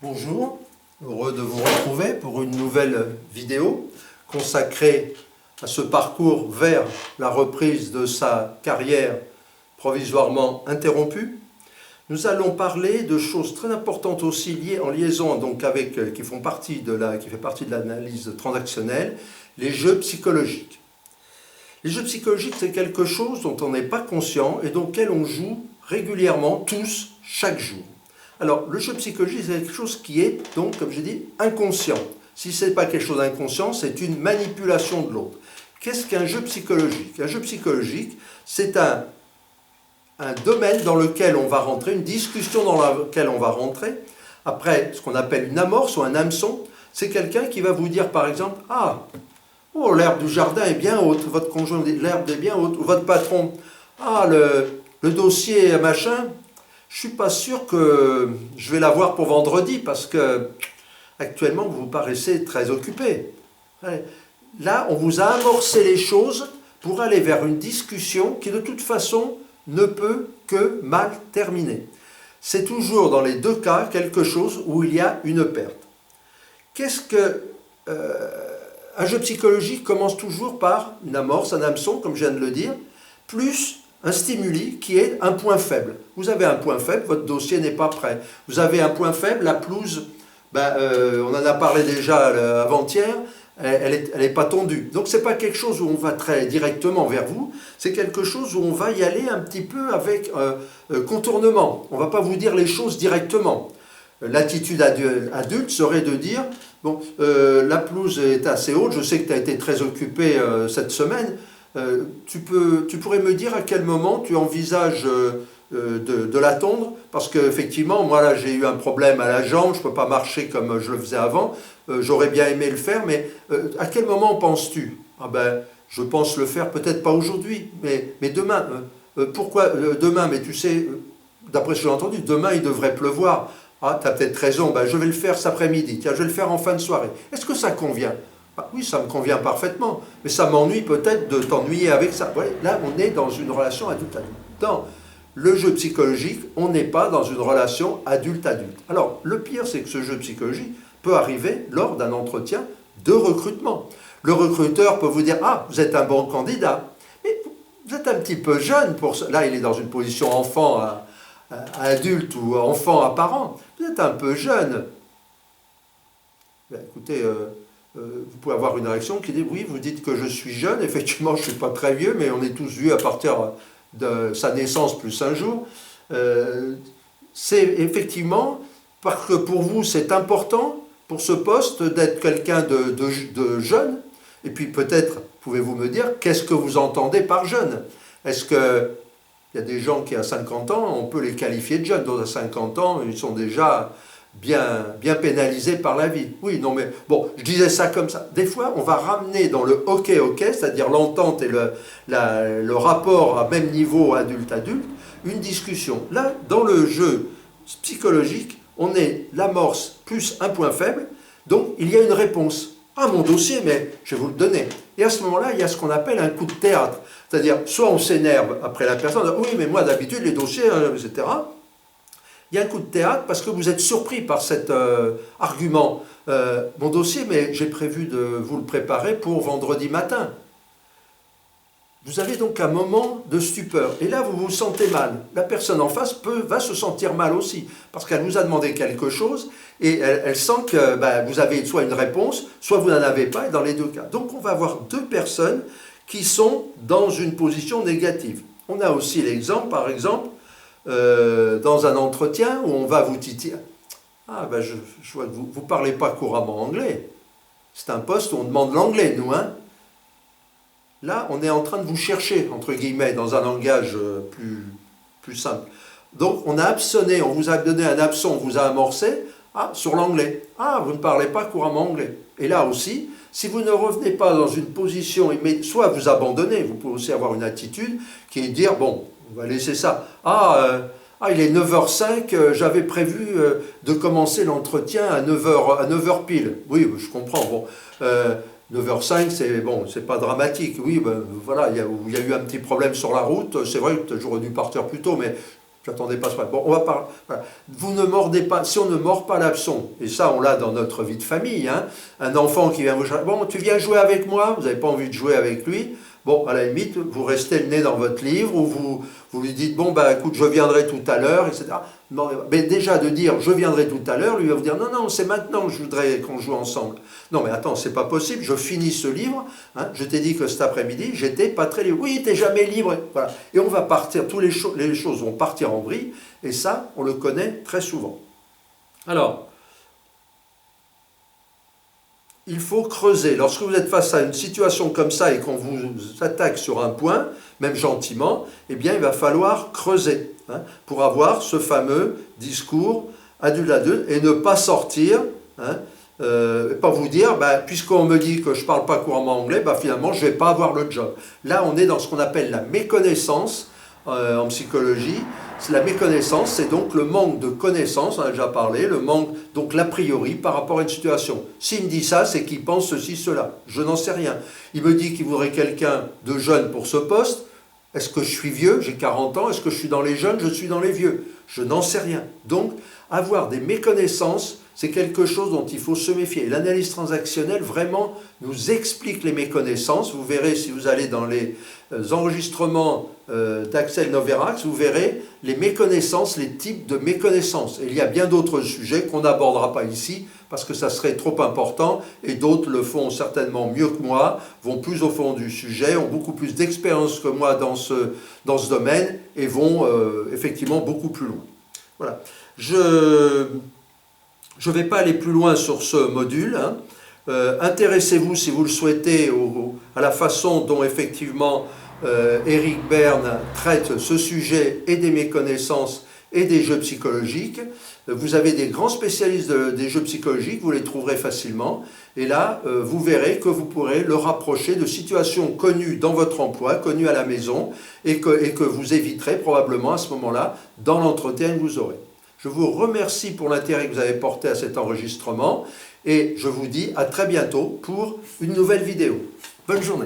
Bonjour, heureux de vous retrouver pour une nouvelle vidéo consacrée à ce parcours vers la reprise de sa carrière provisoirement interrompue. Nous allons parler de choses très importantes aussi liées en liaison donc avec qui fait partie de l'analyse transactionnelle, les jeux psychologiques. Les jeux psychologiques, c'est quelque chose dont on n'est pas conscient et auquel on joue régulièrement, tous, chaque jour. Alors, le jeu psychologique, c'est quelque chose qui est, donc, comme j'ai dit, inconscient. Si ce n'est pas quelque chose d'inconscient, c'est une manipulation de l'autre. Qu'est-ce qu'un jeu psychologique? Un jeu psychologique, c'est un domaine dans lequel on va rentrer, une discussion dans laquelle on va rentrer. Après, ce qu'on appelle une amorce ou un hameçon, c'est quelqu'un qui va vous dire, par exemple, « Ah, oh, l'herbe du jardin est bien haute. » Votre conjoint dit « L'herbe est bien haute. » Ou votre patron « Ah, le dossier machin, je ne suis pas sûr que je vais l'avoir pour vendredi parce que actuellement vous paraissez très occupé. » Là, on vous a amorcé les choses pour aller vers une discussion qui de toute façon ne peut que mal terminer. C'est toujours dans les deux cas quelque chose où il y a une perte. Qu'est-ce que... un jeu psychologique commence toujours par une amorce, un hameçon, comme je viens de le dire, plus un stimuli qui est un point faible. Vous avez un point faible, votre dossier n'est pas prêt. Vous avez un point faible, la pelouse, on en a parlé déjà avant-hier, elle n'est pas tondue. Donc ce n'est pas quelque chose où on va très directement vers vous, c'est quelque chose où on va y aller un petit peu avec contournement. On ne va pas vous dire les choses directement. L'attitude adulte serait de dire, bon, la pelouse est assez haute, je sais que tu as été très occupé cette semaine, tu pourrais me dire à quel moment tu envisages de la tondre, parce qu'effectivement, moi là j'ai eu un problème à la jambe, je ne peux pas marcher comme je le faisais avant, j'aurais bien aimé le faire, mais à quel moment penses-tu? Ah ben, je pense le faire peut-être pas aujourd'hui, mais demain. Pourquoi demain? Mais tu sais, d'après ce que j'ai entendu, demain il devrait pleuvoir. Ah, tu as peut-être raison, ben, je vais le faire cet après-midi, tiens, je vais le faire en fin de soirée. Est-ce que ça convient? Bah, oui, ça me convient parfaitement, mais ça m'ennuie peut-être de t'ennuyer avec ça. Ouais, là, on est dans une relation adulte-adulte. Dans le jeu psychologique, on n'est pas dans une relation adulte-adulte. Alors, le pire, c'est que ce jeu psychologique peut arriver lors d'un entretien de recrutement. Le recruteur peut vous dire « Ah, vous êtes un bon candidat, mais vous êtes un petit peu jeune pour ça. » Là, il est dans une position enfant à adulte ou enfant à parent. Vous êtes un peu jeune. Ben, écoutez... vous pouvez avoir une réaction qui dit « Oui, vous dites que je suis jeune, effectivement, je ne suis pas très vieux, mais on est tous vieux à partir de sa naissance plus un jour. » C'est effectivement, parce que pour vous, c'est important, pour ce poste, d'être quelqu'un de jeune. Et puis peut-être, pouvez-vous me dire, qu'est-ce que vous entendez par jeune? Est-ce qu'il y a des gens qui, à 50 ans, on peut les qualifier de jeunes? D'autres, à 50 ans, ils sont déjà... bien pénalisé par la vie. Oui, non, mais bon, je disais ça comme ça. Des fois, on va ramener dans le hockey-hockey, c'est-à-dire l'entente et le rapport à même niveau adulte-adulte, une discussion. Là, dans le jeu psychologique, on est l'amorce plus un point faible, donc il y a une réponse. Ah, mon dossier, mais je vais vous le donner. Et à ce moment-là, il y a ce qu'on appelle un coup de théâtre. C'est-à-dire, soit on s'énerve après la personne, oui, mais moi d'habitude, les dossiers, etc., il y a un coup de théâtre parce que vous êtes surpris par cet argument. Mon dossier, mais j'ai prévu de vous le préparer pour vendredi matin. Vous avez donc un moment de stupeur. Et là, vous vous sentez mal. La personne en face va se sentir mal aussi. Parce qu'elle vous a demandé quelque chose et elle sent que vous avez soit une réponse, soit vous n'en avez pas, et dans les deux cas. Donc, on va avoir deux personnes qui sont dans une position négative. On a aussi l'exemple, par exemple, dans un entretien où on va vous titiller. Ah, ben je vois que vous ne parlez pas couramment anglais. C'est un poste où on demande l'anglais, nous, hein. Là, on est en train de vous chercher, entre guillemets, dans un langage plus simple. Donc, on a absonné, on vous a donné un absent, on vous a amorcé, sur l'anglais. Ah, vous ne parlez pas couramment anglais. Et là aussi, si vous ne revenez pas dans une position, soit vous abandonnez, vous pouvez aussi avoir une attitude qui est de dire, bon, on va laisser ça. Il est 9h05, j'avais prévu de commencer l'entretien à 9h pile. Oui, je comprends. Bon, 9h05, c'est pas dramatique. Oui, voilà, il y a eu un petit problème sur la route. C'est vrai que j'aurais dû partir plus tôt, mais J'attendais pas ce point. Bon, on va parler. Voilà. Vous ne mordez pas, si on ne mord pas l'hameçon, et ça on l'a dans notre vie de famille, hein, un enfant qui vient vous dire, bon, tu viens jouer avec moi, vous n'avez pas envie de jouer avec lui, bon, à la limite, vous restez le nez dans votre livre, ou vous lui dites, bon, bah écoute, je viendrai tout à l'heure, etc. Non, mais déjà de dire, je viendrai tout à l'heure, lui va vous dire, non, non, c'est maintenant que je voudrais qu'on joue ensemble. Non, mais attends, c'est pas possible, je finis ce livre, hein, je t'ai dit que cet après-midi, j'étais pas très libre. Oui, t'es jamais libre. Voilà. Et on va partir, les choses vont partir en vrille, et ça, on le connaît très souvent. Alors, il faut creuser. Lorsque vous êtes face à une situation comme ça et qu'on vous attaque sur un point, même gentiment, eh bien, il va falloir creuser, hein, pour avoir ce fameux discours adulte adulte et ne pas sortir, hein, pas vous dire, bah, puisqu'on me dit que je ne parle pas couramment anglais, bah, finalement, je ne vais pas avoir le job. Là, on est dans ce qu'on appelle la méconnaissance en psychologie. La méconnaissance, c'est donc le manque de connaissance, on a déjà parlé, le manque, donc l'a priori par rapport à une situation. S'il me dit ça, c'est qu'il pense ceci, cela. Je n'en sais rien. Il me dit qu'il voudrait quelqu'un de jeune pour ce poste. Est-ce que je suis vieux? J'ai 40 ans. Est-ce que je suis dans les jeunes? Je suis dans les vieux. Je n'en sais rien. Donc, avoir des méconnaissances, c'est quelque chose dont il faut se méfier. L'analyse transactionnelle, vraiment, nous explique les méconnaissances. Vous verrez, si vous allez dans les enregistrements d'Axel Noverax, vous verrez les méconnaissances, les types de méconnaissances. Et il y a bien d'autres sujets qu'on n'abordera pas ici, parce que ça serait trop important, et d'autres le font certainement mieux que moi, vont plus au fond du sujet, ont beaucoup plus d'expérience que moi dans ce domaine, et vont effectivement beaucoup plus loin. Voilà. Je ne vais pas aller plus loin sur ce module, hein. Intéressez-vous, si vous le souhaitez, à la façon dont effectivement Eric Berne traite ce sujet et des méconnaissances et des jeux psychologiques. Vous avez des grands spécialistes des jeux psychologiques, vous les trouverez facilement. Et là, vous verrez que vous pourrez le rapprocher de situations connues dans votre emploi, connues à la maison, et que vous éviterez probablement à ce moment-là dans l'entretien que vous aurez. Je vous remercie pour l'intérêt que vous avez porté à cet enregistrement et je vous dis à très bientôt pour une nouvelle vidéo. Bonne journée.